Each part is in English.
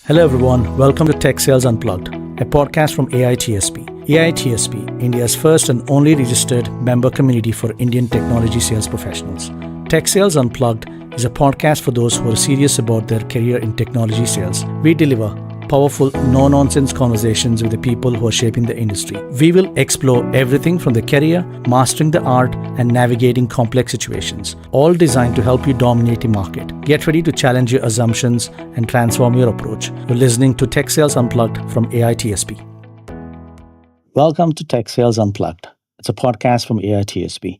Hello everyone, welcome to Tech Sales Unplugged, a podcast from AITSP. AITSP, India's first and only registered member community for Indian technology sales professionals. Tech Sales Unplugged is a podcast for those who are serious about their career in technology sales. We deliver powerful, no-nonsense conversations with the people who are shaping the industry. We will explore everything from the career, mastering the art, and navigating complex situations, all designed to help you dominate the market. Get ready to challenge your assumptions and transform your approach. You're listening to Tech Sales Unplugged from AITSP. Welcome to Tech Sales Unplugged. It's a podcast from AITSP.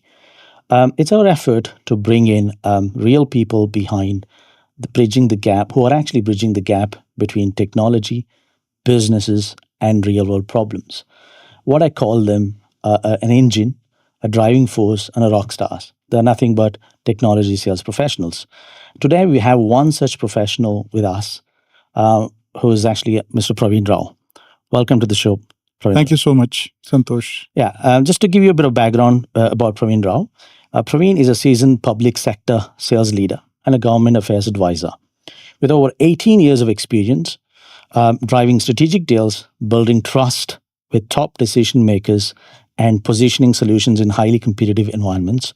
It's our effort to bring in real people behind bridging the gap, who are actually bridging the gap between technology, businesses, and real-world problems. What I call them an engine, a driving force, and a rock stars. They're nothing but technology sales professionals. Today, we have one such professional with us, who is actually Mr. Praveen Rao. Welcome to the show, Praveen. Thank you so much, Santosh. Yeah, just to give you a bit of background about Praveen Rao. Praveen is a seasoned public sector sales leader and a government affairs advisor. With over 18 years of experience, driving strategic deals, building trust with top decision makers, and positioning solutions in highly competitive environments,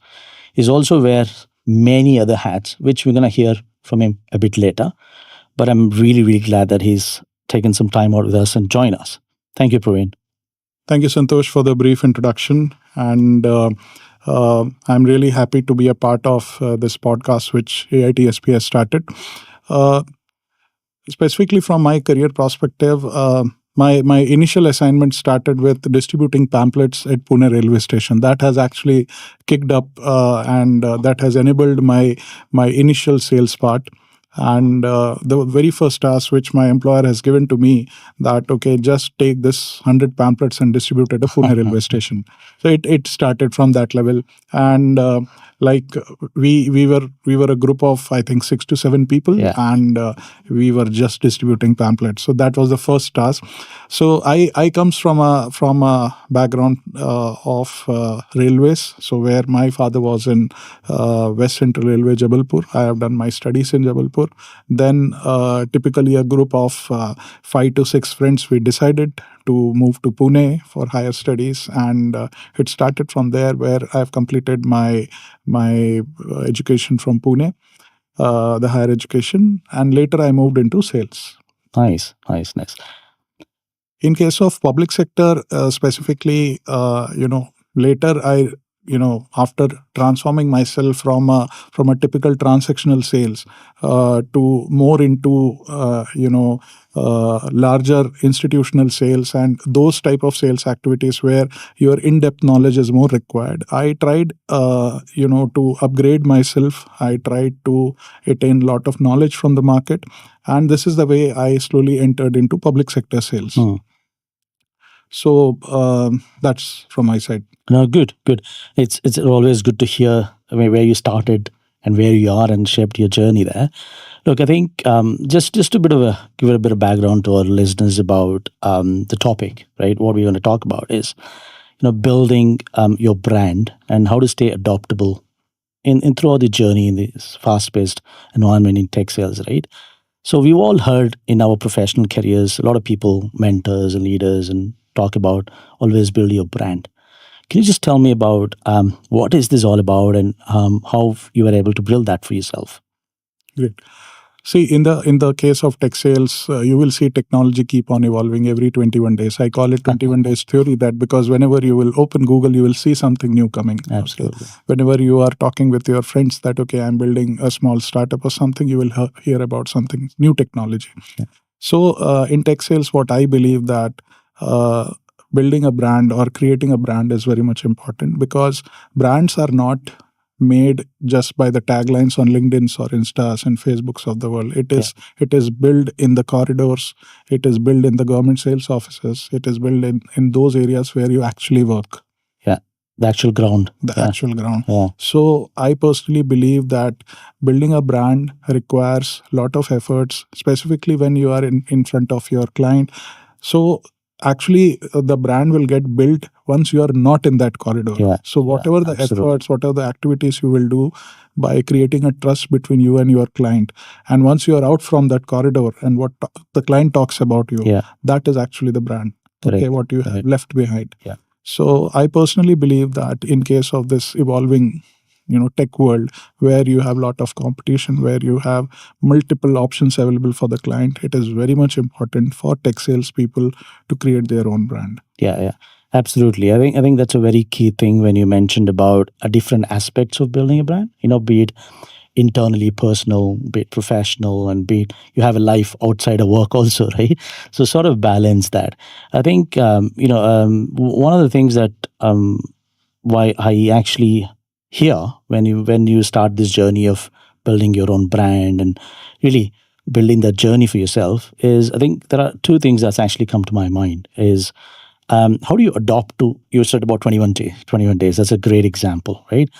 is also wears many other hats, which we're going to hear from him a bit later. But I'm really, really glad that he's taken some time out with us and joined us. Thank you, Praveen. Thank you, Santosh, for the brief introduction. And I'm really happy to be a part of this podcast, which AITSP has started. Specifically from my career perspective, my initial assignment started with distributing pamphlets at Pune railway station. That has actually kicked up and that has enabled my initial sales part. And the very first task which my employer has given to me, that, okay, just take this 100 pamphlets and distribute at a Pune railway station. So it started from that level. And we were a group of, I think, 6 to 7 people, and we were just distributing pamphlets. So that was the first task. So I comes from a background of railways. So where my father was in West Central Railway, Jabalpur. I have done my studies in Jabalpur. Then typically a group of 5 to 6 friends, we decided to move to Pune for higher studies, and it started from there, where I've completed my education from Pune, the higher education, and later I moved into sales. Nice. In case of public sector, specifically, later I, after transforming myself from a typical transactional sales to more into larger institutional sales and those type of sales activities where your in-depth knowledge is more required, I tried to upgrade myself. I tried to attain a lot of knowledge from the market, and this is the way I slowly entered into public sector sales. So that's from my side. No, good. It's always good to hear where you started and where you are and shaped your journey there. Look, I think just give a bit of background to our listeners about the topic, right? What we're going to talk about is, building your brand and how to stay adaptable in throughout the journey in this fast-paced environment in tech sales, right? So we've all heard in our professional careers, a lot of people, mentors and leaders, and talk about always build your brand. Can you just tell me about what is this all about and how you were able to build that for yourself? Great. See, in the case of tech sales, you will see technology keep on evolving every 21 days. I call it 21 days theory, that because whenever you will open Google, you will see something new coming. Absolutely. Okay? Whenever you are talking with your friends that, okay, I'm building a small startup or something, you will hear about something, new technology. Yeah. So in tech sales, what I believe that building a brand or creating a brand is very much important, because brands are not made just by the taglines on LinkedIn's or Instas and Facebooks of the world. It is built in the corridors. It is built in the government sales offices. It is built in those areas where you actually work. Yeah, the actual ground. Actual ground. Yeah. So I personally believe that building a brand requires a lot of efforts, specifically when you are in front of your client. So actually the brand will get built once you are not in that corridor. Yeah, so whatever the absolutely. efforts, whatever the activities you will do by creating a trust between you and your client, and once you are out from that corridor and what the client talks about you, Yeah, that is actually the brand. Okay, correct. what you have Correct. left behind. Yeah. So I personally believe that in case of this evolving, tech world, where you have a lot of competition, where you have multiple options available for the client, it is very much important for tech sales people to create their own brand. Yeah, absolutely. I think that's a very key thing when you mentioned about different aspects of building a brand. Be it internally personal, be it professional, and be it you have a life outside of work also, right? So sort of balance that. I think one of the things that why I actually hear when you start this journey of building your own brand and really building that journey for yourself is, I think there are two things that's actually come to my mind is how do you adopt to, you said about 21 days. That's a great example, right?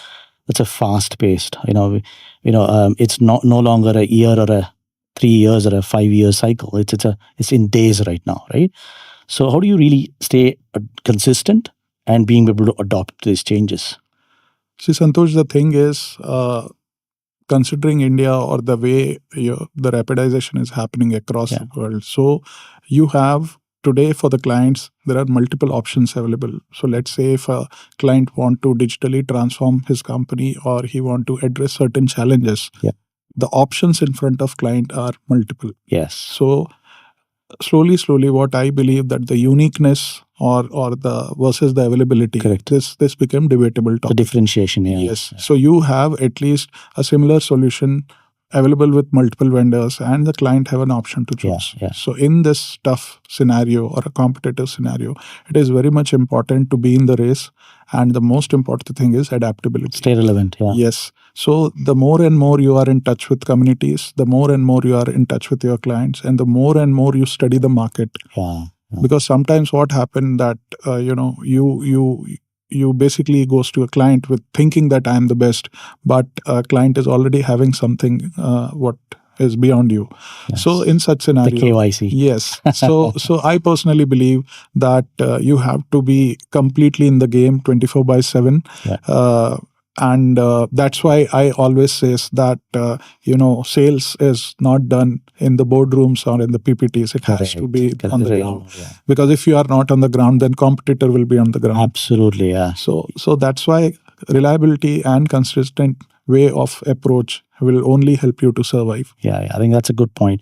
That's a fast paced, it's not no longer a year or a 3 years or a 5 year cycle. It's in days right now, right? So how do you really stay consistent and being able to adopt these changes? See, Santosh, the thing is, considering India or the way the rapidization is happening across the world. So you have today for the clients, there are multiple options available. So let's say if a client want to digitally transform his company or he want to address certain challenges, the options in front of client are multiple. Yes. So slowly, what I believe that the uniqueness or the versus the availability, correct, this became debatable topic. The differentiation, yeah. Yes. So you have at least a similar solution available with multiple vendors, and the client have an option to choose. Yeah. So in this tough scenario or a competitive scenario, it is very much important to be in the race, and the most important thing is adaptability. Stay relevant. Yeah. Yes. So the more and more you are in touch with communities, the more and more you are in touch with your clients, and the more and more you study the market. Yeah. Because sometimes what happened that you basically goes to a client with thinking that I am the best, but a client is already having something what is beyond you. Yes. So in such scenario, the KYC. Yes. So I personally believe that you have to be completely in the game 24/7. Yeah. And that's why I always says that sales is not done in the boardrooms or in the PPTs. It has to be on the ground. Yeah. Because if you are not on the ground, then competitor will be on the ground. Absolutely, yeah. So that's why reliability and consistent way of approach will only help you to survive. Yeah, I think that's a good point.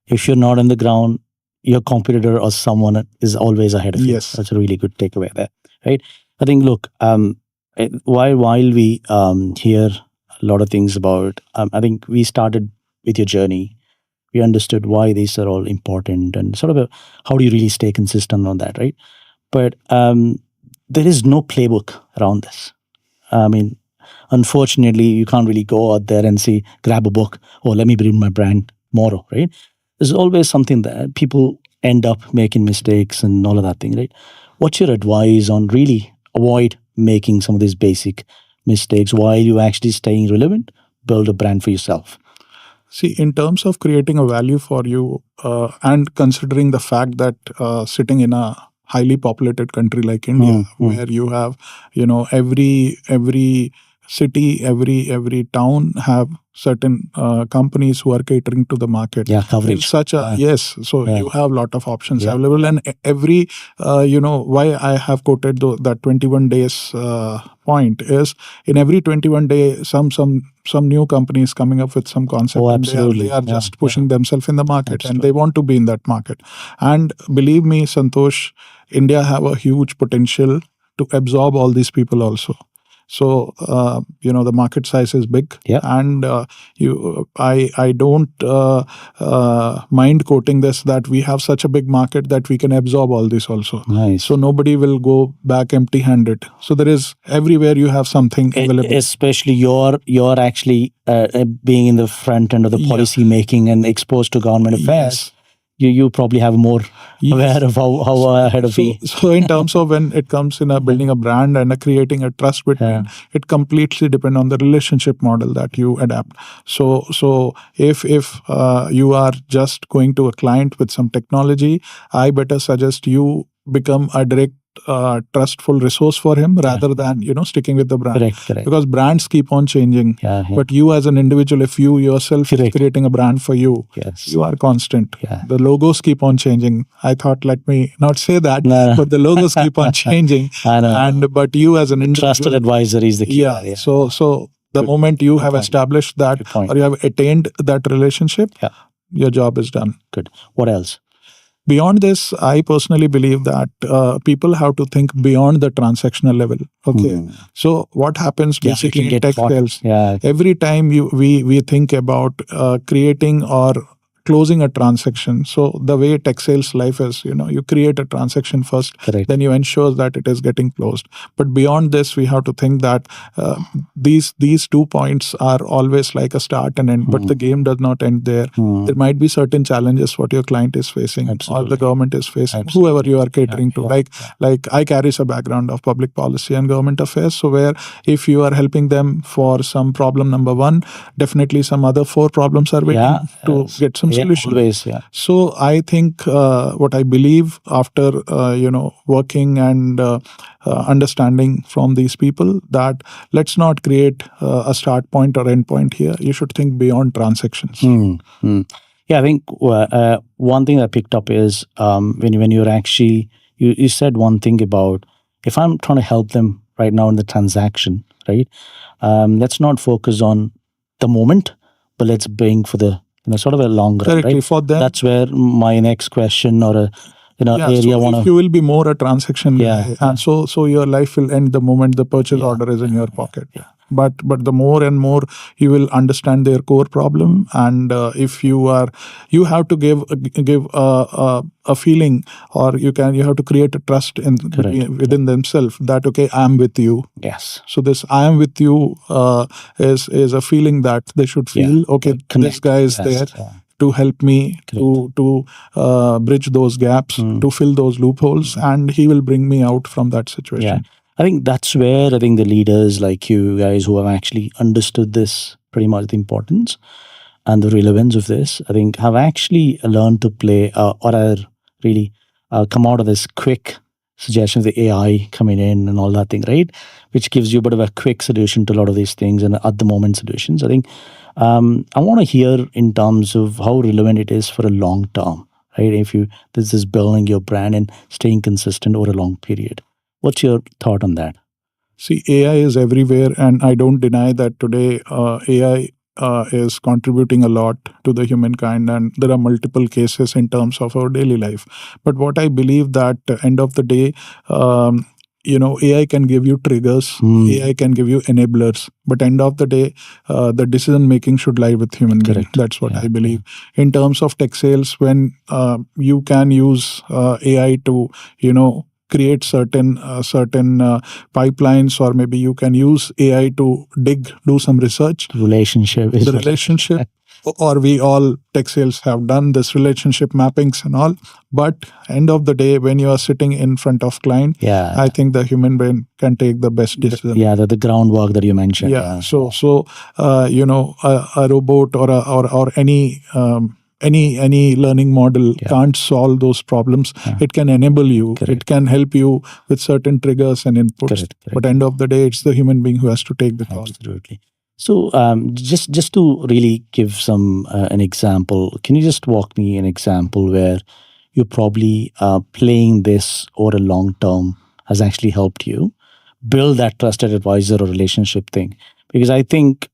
If you're not on the ground, your competitor or someone is always ahead of you. Yes. That's a really good takeaway there, right? I think, look, while we hear a lot of things about, I think we started with your journey. We understood why these are all important and sort of how do you really stay consistent on that, right? But there is no playbook around this. I mean, unfortunately, you can't really go out there and say, grab a book, or let me build my brand tomorrow, right? There's always something that people end up making mistakes and all of that thing, right? What's your advice on really avoid making some of these basic mistakes while you actually staying relevant, build a brand for yourself? See, in terms of creating a value for you and considering the fact that sitting in a highly populated country like India, where you have, every city, every town have certain companies who are catering to the market. Yeah, coverage. Yes. So you have a lot of options available, and every why I have quoted that 21 days point is in every 21 day some new companies coming up with some concept. Oh, absolutely. And they are just pushing themselves in the market, and they want to be in that market. And believe me, Santosh, India have a huge potential to absorb all these people also. So the market size is big, and I don't mind quoting this, that we have such a big market that we can absorb all this also. Nice. So nobody will go back empty-handed. So there is everywhere you have something available. Especially you're actually being in the front end of the policy making and exposed to government affairs. You probably have more aware of how ahead of me. So in terms of when it comes in building a brand and creating a trust between, it completely depends on the relationship model that you adapt. So if you are just going to a client with some technology, I better suggest you become a direct trustful resource for him rather than sticking with the brand. Correct. Because brands keep on changing. But you as an individual, if you yourself is creating a brand for you, you are constant. The logos keep on changing. I thought, let me not say that, but the logos keep on changing. I know. But you as an individual, Trusted advisor is the key. So the moment you have established that or you have attained that relationship, your job is done. Good. What else? Beyond this, I personally believe that people have to think beyond the transactional level. Okay, so what happens basically in tech sales? Every time we think about creating or closing a transaction. So the way tech sales life is, you create a transaction first, then you ensure that it is getting closed. But beyond this, we have to think that these 2 points are always like a start and end, but the game does not end there. There might be certain challenges what your client is facing or the government is facing, whoever you are catering to. Like I carry a background of public policy and government affairs, so where if you are helping them for some problem number 1, definitely some other 4 problems are waiting to get some solution. Always, So I think what I believe after working and understanding from these people, that let's not create a start point or end point here. You should think beyond transactions. Yeah, I think one thing I picked up is when you're actually you said one thing about, if I'm trying to help them right now in the transaction, right? Let's not focus on the moment, but let's bring for the sort of a long run, right? For them, that's where my next question or a area so if you will be more a transaction guy, and so your life will end the moment the purchase order is in your pocket. But the more and more you will understand their core problem, and if you have to give a feeling, or you have to create a trust within themselves that okay, I am with you. Yes. So this I am with you is a feeling that they should feel. Okay, this guy is there to help me to bridge those gaps, to fill those loopholes, and he will bring me out from that situation. I think that's where I think the leaders like you guys who have actually understood this, pretty much the importance and the relevance of this, I think have actually learned to play or are really come out of this quick suggestions, the AI coming in and all that thing, right? Which gives you a bit of a quick solution to a lot of these things and at the moment solutions. I think I want to hear in terms of how relevant it is for a long term, right? If this is building your brand and staying consistent over a long period. What's your thought on that? See, AI is everywhere, and I don't deny that today AI is contributing a lot to the humankind, and there are multiple cases in terms of our daily life. But what I believe that end of the day, AI can give you triggers, AI can give you enablers, but end of the day, the decision making should lie with human beings. That's what I believe. In terms of tech sales, when you can use AI to, create certain pipelines, or maybe you can use AI to do some research. Relationship. Or we all tech sales have done this relationship mappings and all. But end of the day, when you are sitting in front of client, I think the human brain can take the best decision. The groundwork that you mentioned. So a robot or any learning model can't solve those problems. It can enable you. It can help you with certain triggers and inputs. But end of the day, it's the human being who has to take the call. Absolutely. So just to really give some an example, can you just walk me an example where you're probably playing this over a long term has actually helped you build that trusted advisor or relationship thing? Because I think,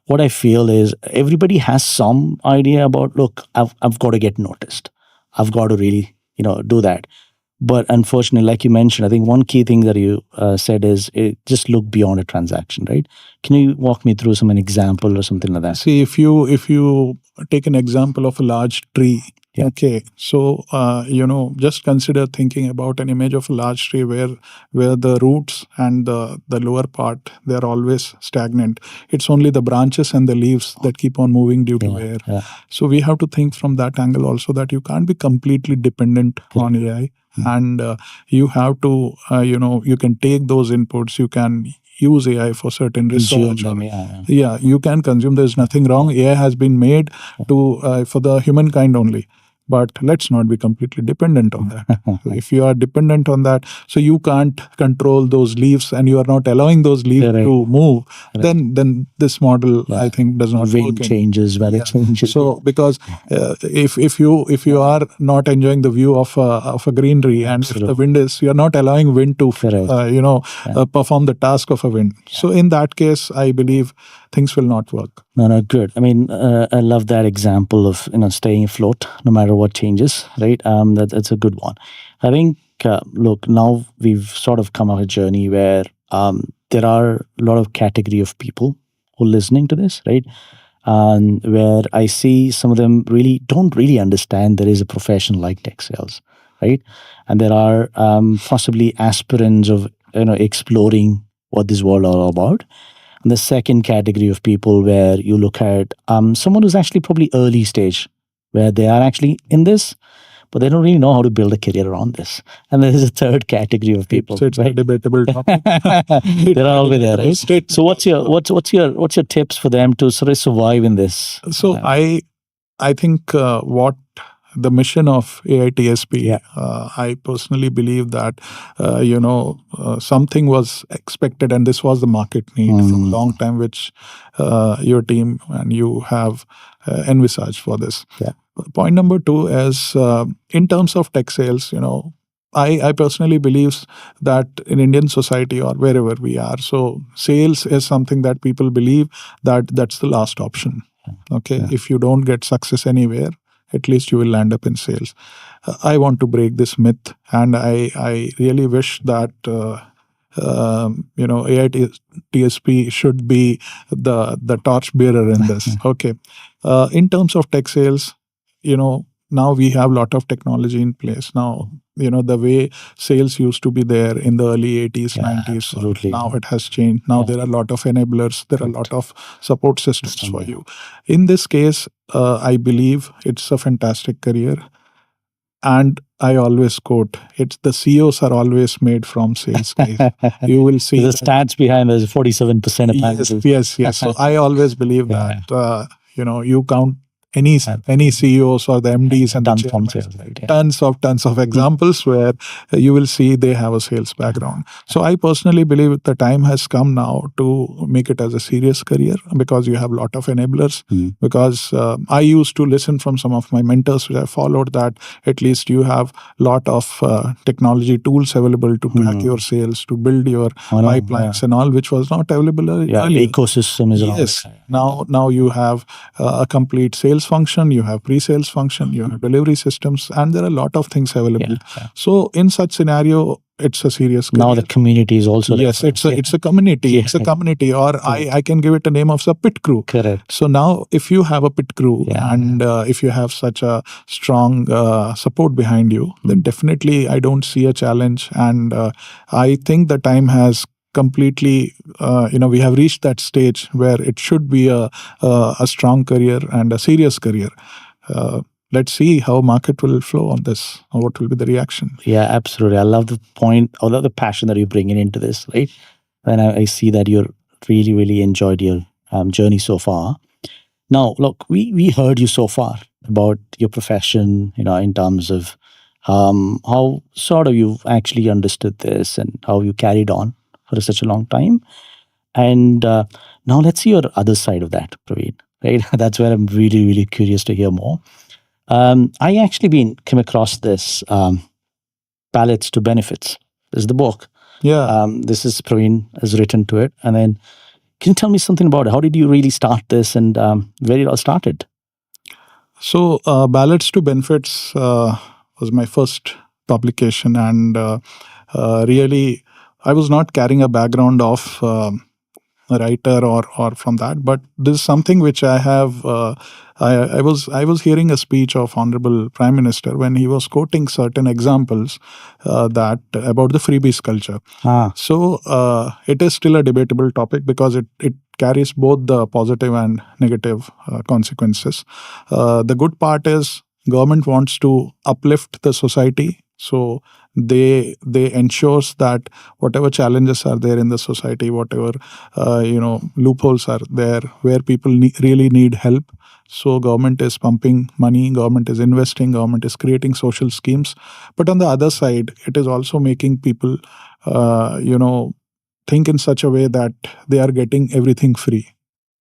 what I feel is everybody has some idea about, look, I've got to get noticed. I've got to really, do that. But unfortunately, like you mentioned, I think one key thing that you said is just look beyond a transaction, right? Can you walk me through an example or something like that? See, if you take an example of a large tree, okay, so just consider thinking about an image of a large tree where the roots and the lower part, they're always stagnant. It's only the branches and the leaves that keep on moving due to air. So we have to think from that angle also, that you can't be completely dependent on AI. And you have to, you can take those inputs, you can use AI for certain research. You can consume. There's nothing wrong. AI has been made for the humankind only. but let's not be completely dependent on that. If you are dependent on that, so you can't control those leaves and you are not allowing those leaves Correct. to move, Correct. then this model, I think, does not Wind work. changes, weather changes. So because if you are not enjoying the view of a greenery, and if the wind is, you are not allowing wind to perform the task of a wind. So in that case, I believe things will not work. No, good. I mean, I love that example of staying afloat no matter what changes, right? That's a good one. I think, look, now we've sort of come on a journey where there are a lot of category of people who are listening to this, right? And where I see some of them don't really understand there is a profession like tech sales, right? And there are possibly aspirants of exploring what this world are all about. And the second category of people where you look at someone who's actually probably early stage, where they are actually in this, but they don't really know how to build a career around this. And there's a third category of people. So it's a debatable topic. They're always there, right? So what's your tips for them to sort of survive in this? So I think what the mission of AITSP, I personally believe that something was expected, and this was the market need for a long time, which your team and you have envisaged for this. Point number 2 is in terms of tech sales, I personally believe that in Indian society or wherever we are, so sales is something that people believe that's the last option. Okay, if you don't get success anywhere, at least you will land up in sales. I want to break this myth, and I really wish that AITSP should be the torch bearer in this. Okay, in terms of tech sales, now we have a lot of technology in place. Now, the way sales used to be there in the early 80s, 90s, absolutely. Now it has changed. Now there are a lot of enablers, there are a lot of support systems for you. In this case, I believe it's a fantastic career. And I always quote, it's the CEOs are always made from sales guys. You will see the stats behind there's 47% of Yes. So I always believe that, you count any CEOs or the MDs and the chairmen, tons of examples where you will see they have a sales background. So I personally believe the time has come now to make it as a serious career, because you have a lot of enablers. Because I used to listen from some of my mentors which I followed, that at least you have a lot of technology tools available to track your sales, to build your pipelines and all, which was not available earlier. Ecosystem is Now you have a complete sales function, you have pre-sales function, you have delivery systems, and there are a lot of things available. So in such scenario, it's a serious career. Now the community is also it's a community. It's a community, or I can give it a name of a pit crew. Correct. So now if you have a pit crew and if you have such a strong support behind you, then definitely I don't see a challenge. And I think the time has completely, we have reached that stage where it should be a strong career and a serious career. Let's see how market will flow on this, or what will be the reaction. Yeah, absolutely. I love the point, I love the passion that you're bringing into this, right? And I see that you're really, really enjoyed your journey so far. Now, look, we heard you so far about your profession, in terms of how sort of you've actually understood this and how you carried on for such a long time. And now let's see your other side of that, Praveen, right? That's where I'm really, really curious to hear more. I actually came across this Pallets to Benefits. This is the book. This is Praveen has written to it. And then can you tell me something about it? How did you really start this, and where it all started? So Ballots to Benefits was my first publication, and really I was not carrying a background of a writer or from that, but this is something which I have. I was hearing a speech of Honorable Prime Minister when he was quoting certain examples that about the freebies culture. So it is still a debatable topic, because it carries both the positive and negative consequences. The good part is government wants to uplift the society, So they ensures that whatever challenges are there in the society, whatever loopholes are there where people really need help. So government is pumping money, government is investing, government is creating social schemes. But on the other side, it is also making people, think in such a way that they are getting everything free.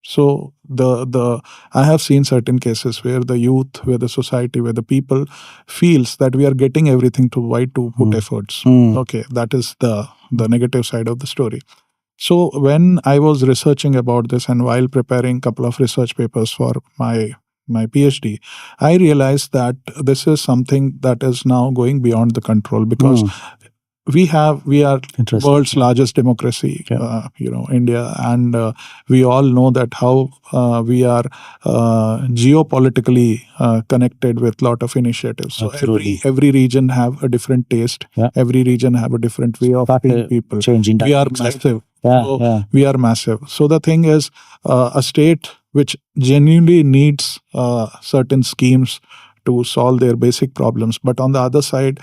So the I have seen certain cases where the youth, where the society, where the people feels that we are getting everything, to why to put efforts. Okay, that is the negative side of the story. So when I was researching about this and while preparing a couple of research papers for my PhD, I realized that this is something that is now going beyond the control, because we are world's largest democracy, India, and we all know that how we are geopolitically connected with lot of initiatives. So every region have a different taste. Every region have a different way of being people. We are massive. We are massive. So the thing is, a state which genuinely needs certain schemes to solve their basic problems. But on the other side,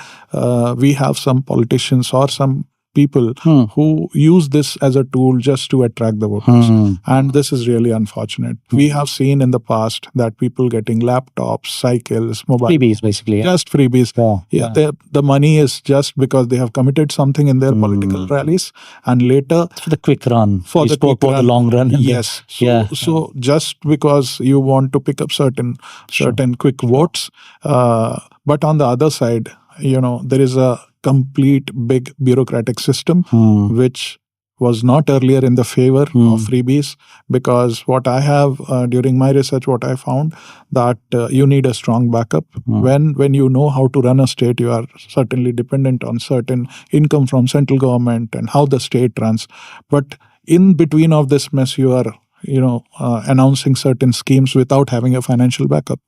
we have some politicians or some people who use this as a tool just to attract the voters. And this is really unfortunate. We have seen in the past that people getting laptops, cycles, mobile. Freebies, basically. Just freebies. The money is just because they have committed something in their political rallies, and later for the quick run. For the quick run. The long run. Yes. So just because you want to pick up certain quick votes, but on the other side, there is a complete big bureaucratic system which was not earlier in the favor of freebies, because what I have during my research, what I found that you need a strong backup. When you know how to run a state, you are certainly dependent on certain income from central government and how the state runs. But in between of this mess, you are announcing certain schemes without having a financial backup.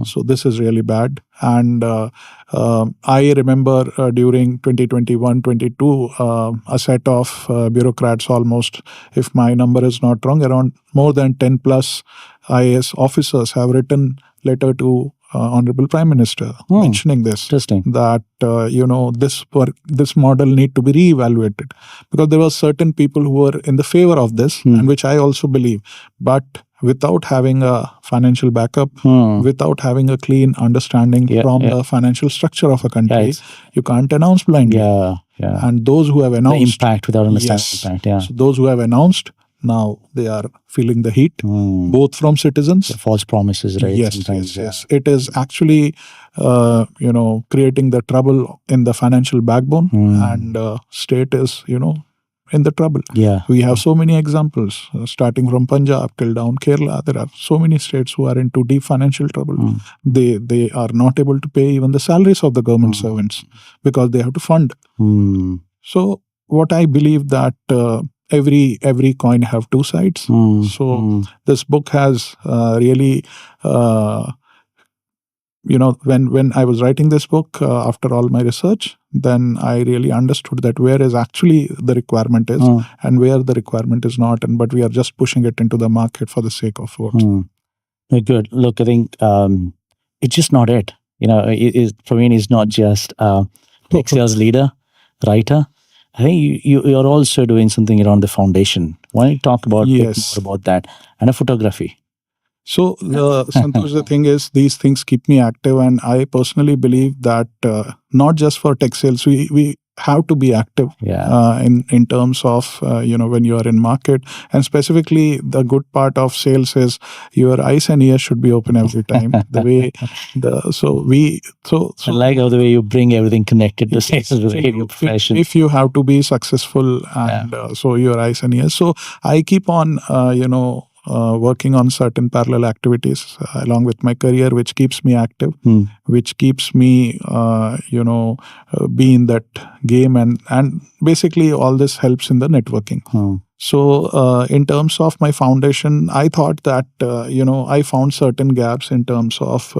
So this is really bad. And I remember during 2021-22, a set of bureaucrats, almost, if my number is not wrong, around more than 10 plus IAS officers have written letter to Honorable Prime Minister mentioning this, that this model need to be reevaluated, because there were certain people who were in the favor of this, and which I also believe, but without having a financial backup, without having a clean understanding from the financial structure of a country, you can't announce blindly. And those who have announced the impact without understanding impact. So those who have announced, now they are feeling the heat, both from citizens. The false promises, right? Yes. It is actually, creating the trouble in the financial backbone, and state is, in the trouble. We have so many examples, starting from Punjab till down Kerala. There are so many states who are into deep financial trouble. They are not able to pay even the salaries of the government servants because they have to fund. So what I believe that every coin have two sides. So this book has really, when I was writing this book, after all my research, then I really understood that where is actually the requirement is and where the requirement is not, but we are just pushing it into the market for the sake of votes. Good. Look, I think it's just not it. Praveen is not just a tech sales leader, writer. I think you're also doing something around the foundation. Why don't you talk about more about that, and a photography? So, Santosh, the thing is, these things keep me active, and I personally believe that not just for tech sales, we have to be active in terms of when you are in market, and specifically the good part of sales is your eyes and ears should be open every time. The way I like how the way you bring everything connected to sales with your profession. If you have to be successful, and so your eyes and ears. So I keep on working on certain parallel activities along with my career, which keeps me active, which keeps me, be in that game. And basically all this helps in the networking. So in terms of my foundation, I thought that, I found certain gaps in terms of,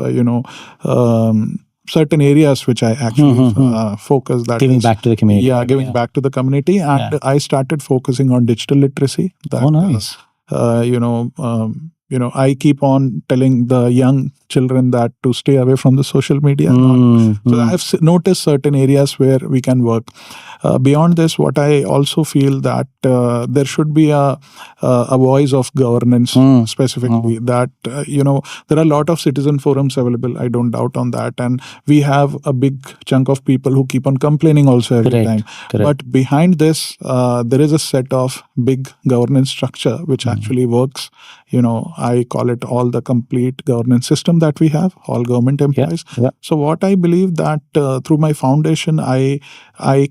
certain areas which I actually focus. That giving back to the community. Giving back to the community. And I started focusing on digital literacy. Nice. I keep on telling the young children that to stay away from the social media. So I've noticed certain areas where we can work. Beyond this, what I also feel that there should be a voice of governance specifically. That there are a lot of citizen forums available. I don't doubt on that, and we have a big chunk of people who keep on complaining also every time. But behind this, there is a set of big governance structure which actually works. I call it all the complete governance system that we have, all government employees. So what I believe that through my foundation, I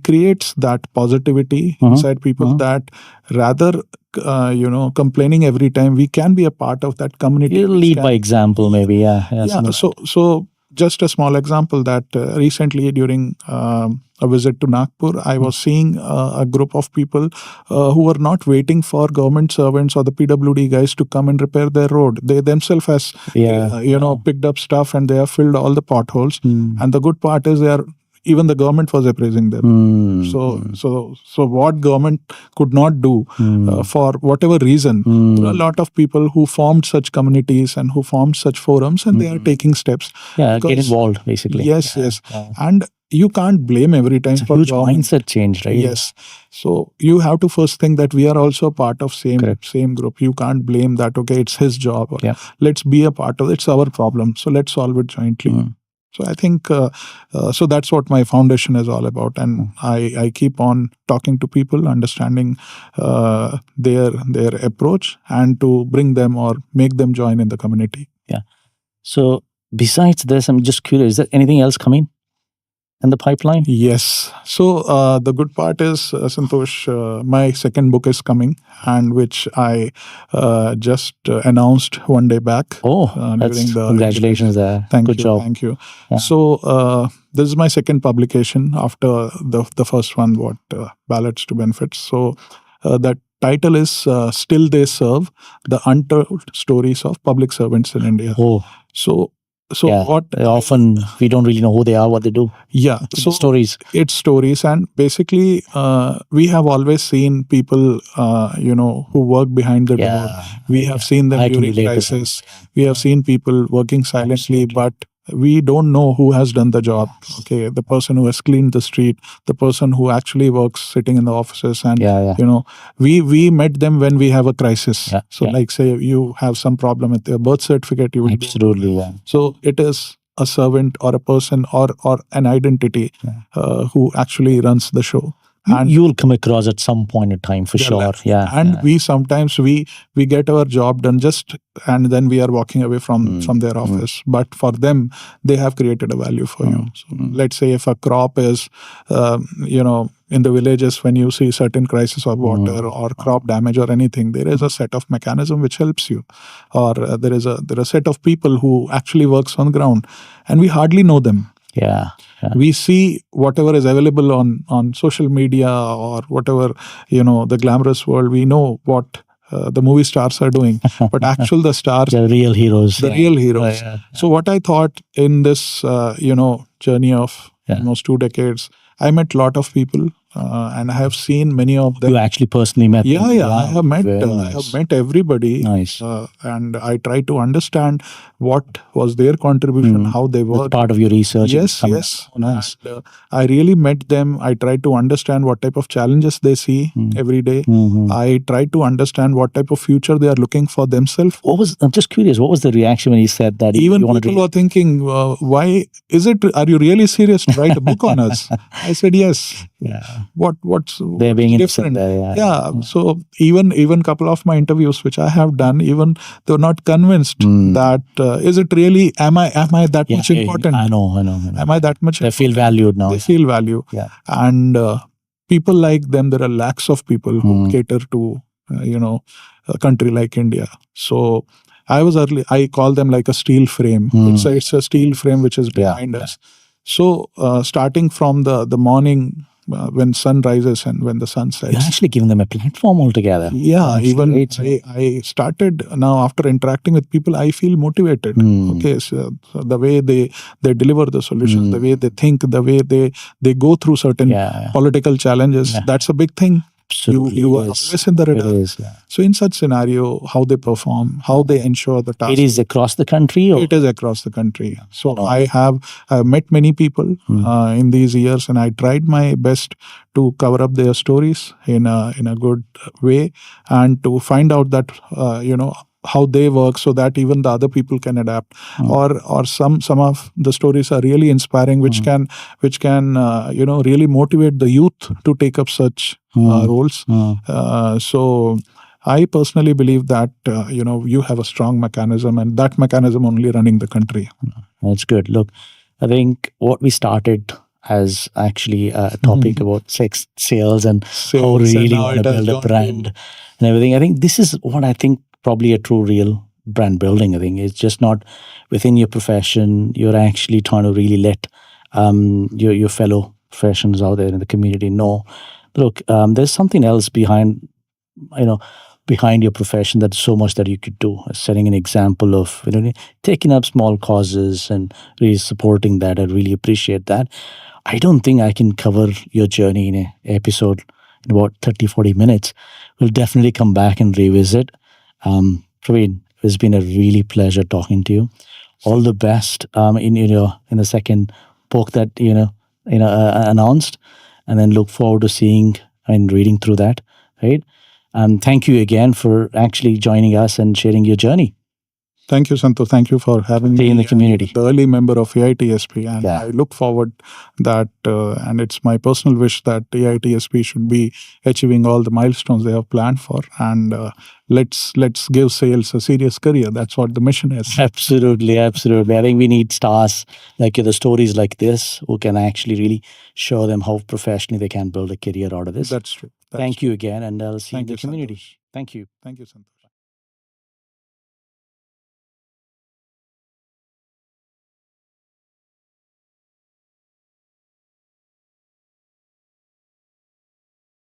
creates that positivity inside people that rather complaining every time, we can be a part of that community. You lead by example, maybe. So just a small example that recently during a visit to Nagpur, I was seeing a group of people who were not waiting for government servants or the PWD guys to come and repair their road. They themselves has picked up stuff and they have filled all the potholes. And the good part is even the government was appraising them. So what government could not do for whatever reason, there are a lot of people who formed such communities and who formed such forums, and they are taking steps. Get involved, basically. Yes. And you can't blame every time for huge mindset change, right? Yes. So you have to first think that we are also a part of same group. You can't blame that, okay, it's his job. Or let's be a part of it. It's our problem. So let's solve it jointly. So I think, so that's what my foundation is all about. And I keep on talking to people, understanding their approach, and to bring them or make them join in the community. So besides this, I'm just curious, is there anything else coming in the pipeline? Yes. So the good part is, Santosh, my second book is coming, and which I just announced one day back. Congratulations there. Good job. Thank you. So this is my second publication after the first one, Ballots to Benefits. So that title is Still They Serve, the Untold Stories of Public Servants in India. So what often we don't really know who they are, what they do. So stories. It's stories, and basically we have always seen people who work behind the door. We have seen them during crisis. We have seen people working silently, but we don't know who has done the job. Okay, the person who has cleaned the street, the person who actually works sitting in the offices, and we met them when we have a crisis. Like say you have some problem with your birth certificate, you will absolutely. So it is a servant or a person or an identity who actually runs the show. And you will come across at some point in time for sure. We sometimes we get our job done and then we are walking away from their office. But for them, they have created a value for you. So let's say if a crop is, in the villages, when you see certain crisis of water or crop damage or anything, there is a set of mechanism which helps you, or there is a set of people who actually works on ground, and we hardly know them. We see whatever is available on social media or whatever, the glamorous world. We know what the movie stars are doing, but the stars, the real heroes. Real heroes. So what I thought in this, journey of almost 2 decades, I met a lot of people, and I have seen many of them. You actually personally met them? I have met. I have met everybody. Nice. And I try to understand what was their contribution, how they work. Part of your research. Yes. Oh, nice. And, I really met them. I try to understand what type of challenges they see every day. I try to understand what type of future they are looking for themselves. I'm just curious, what was the reaction when he said that? Even people were thinking, why is it? Are you really serious to write a book on us? I said yes. What's they're being different there, So even couple of my interviews which I have done, even they're not convinced that is it really, am I that much important? I know. Am I that much they feel valued now? They feel value. And people like them, there are lakhs of people who cater to a country like India. So I call them like a steel frame. It's a steel frame which is behind us. So starting from the morning when sun rises and when the sun sets. You're actually giving them a platform altogether. Even I started now after interacting with people, I feel motivated. Okay, so the way they deliver the solutions, the way they think, the way they go through certain political challenges, that's a big thing. Absolutely. You it are is. always in the It radar. is. Yeah. So in such scenario, how they perform, how they ensure the task. It is across the country. Or? It is across the country. So No. I've met many people in these years, and I tried my best to cover up their stories in a good way, and to find out that how they work, so that even the other people can adapt. Or some of the stories are really inspiring, which can really motivate the youth to take up such roles. So I personally believe that you have a strong mechanism, and that mechanism only running the country. That's good. Look, I think what we started as actually a topic about sales and how really want to build a brand and everything. I think this is what I think probably a true real brand building. I think it's just not within your profession. You're actually trying to really let your fellow professionals out there in the community know, look, there's something else behind behind your profession. That's so much that you could do. Setting an example of taking up small causes and really supporting that. I really appreciate that. I don't think I can cover your journey in an episode in about 30-40 minutes. We'll definitely come back and revisit. Praveen, it's been a really pleasure talking to you. All the best in the second book that announced, and then look forward to seeing and reading through that. Right. Thank you again for actually joining us and sharing your journey. Thank you, Santo. Thank you for having me in the community. The early member of AITSP, and I look forward that, and it's my personal wish that AITSP should be achieving all the milestones they have planned for. And let's give sales a serious career. That's what the mission is. Absolutely, absolutely. I think we need stars like the stories like this who can actually really show them how professionally they can build a career out of this. That's true. Thank you again, and I'll see you in the community. Thank you. Thank you, Santo.